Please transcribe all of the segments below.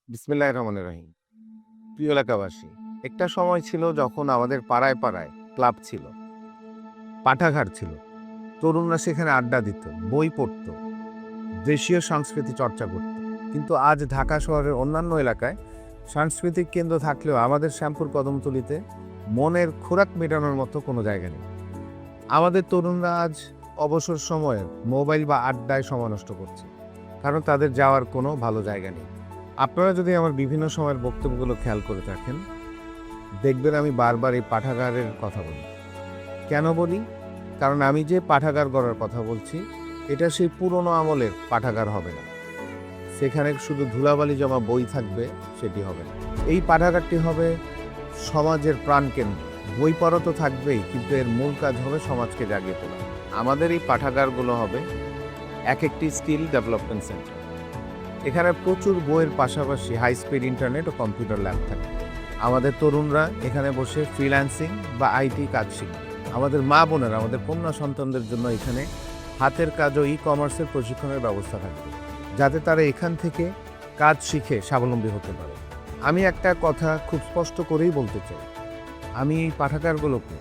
বিসমিল্লাহির রহমানির রহিম। প্রিয় এলাকাবাসী, একটা সময় ছিল যখন আমাদের পাড়ায় পাড়ায় ক্লাব ছিল, পাঠাগার ছিল। তরুণরা সেখানে আড্ডা দিত, বই পড়ত, দেশীয় সংস্কৃতি চর্চা করত। কিন্তু আজ ঢাকা শহরের অন্যান্য এলাকায় সাংস্কৃতিক কেন্দ্র থাকলেও আমাদের শ্যামপুর কদমতলীতে মনের খোরাক মেটানোর মতো কোনো জায়গা নেই। আমাদের তরুণরা আজ অবসর সময়ে মোবাইল বা আড্ডায় সময় নষ্ট করছে, কারণ তাদের যাওয়ার কোনো ভালো জায়গা নেই। আপনারা যদি আমার বিভিন্ন সময়ের বক্তব্যগুলো খেয়াল করে থাকেন, দেখবেন আমি বারবার এই পাঠাগারের কথা বলি। কেন বলি? কারণ আমি যে পাঠাগার গড়ার কথা বলছি, এটা সেই পুরনো আমলের পাঠাগার হবে না। সেখানে শুধু ধুলাবালি জমা বই থাকবে, সেটি হবে না। এই পাঠাগারটি হবে সমাজের প্রাণকেন্দ্র। বই পড়া তো থাকবেই, কিন্তু এর মূল কাজ হবে সমাজকে জাগিয়ে তোলা। আমাদের এই পাঠাগারগুলো হবে এক একটি স্কিল ডেভেলপমেন্ট সেন্টার। এখানে প্রচুর বইয়ের পাশাপাশি হাই স্পিড ইন্টারনেট ও কম্পিউটার ল্যাব থাকে। আমাদের তরুণরা এখানে বসে ফ্রিল্যান্সিং বা আইটি কাজ শিখবে। আমাদের মা বোনেরা, আমাদের কন্যা সন্তানদের জন্য এখানে হাতের কাজ ও কমার্সের প্রশিক্ষণের ব্যবস্থা থাকবে, যাতে তারা এখান থেকে কাজ শিখে স্বাবলম্বী হতে পারে। আমি একটা কথা খুব স্পষ্ট করেই বলতে চাই, আমি এই পাঠাগারগুলোকে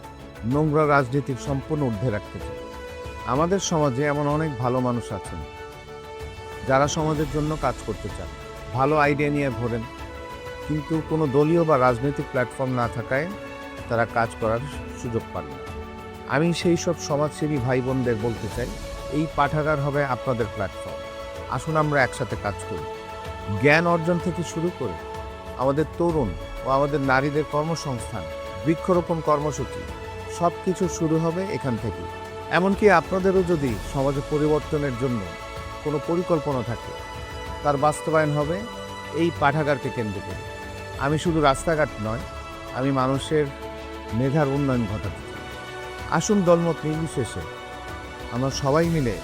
নোংরা রাজনীতির সম্পূর্ণ ঊর্ধ্বে রাখতে চাই। আমাদের সমাজে এমন অনেক ভালো মানুষ আছেন যারা সমাজের জন্য কাজ করতে চান, ভালো আইডিয়া নিয়ে ভরেন, কিন্তু কোনো দলীয় বা রাজনৈতিক প্ল্যাটফর্ম না থাকায় তারা কাজ করার সুযোগ পান না। আমি সেই সব সমাজসেবী ভাই বোনদের বলতে চাই, এই পাঠাগার হবে আপনাদের প্ল্যাটফর্ম। আসুন আমরা একসাথে কাজ করি। জ্ঞান অর্জন থেকে শুরু করে আমাদের তরুণ ও আমাদের নারীদের কর্মসংস্থান, বৃক্ষরোপণ কর্মসূচি, সব কিছু শুরু হবে এখান থেকে। এমনকি আপনাদেরও যদি সমাজে পরিবর্তনের জন্য কোনো পরিকল্পনা থাকে, তার বাস্তবায়ন হবে এই পাঠাগারকে কেন্দ্র করে। আমি শুধু রাস্তাঘাট নয়, আমি মানুষের মেধার উন্নয়ন ঘটাতে চাই। আসুন দলমত নির্বিশেষে আমরা সবাই মিলে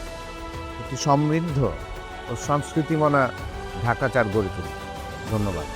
একটি সমৃদ্ধ ও সংস্কৃতিমনা ঢাকা চার গড়ে তুলি। ধন্যবাদ।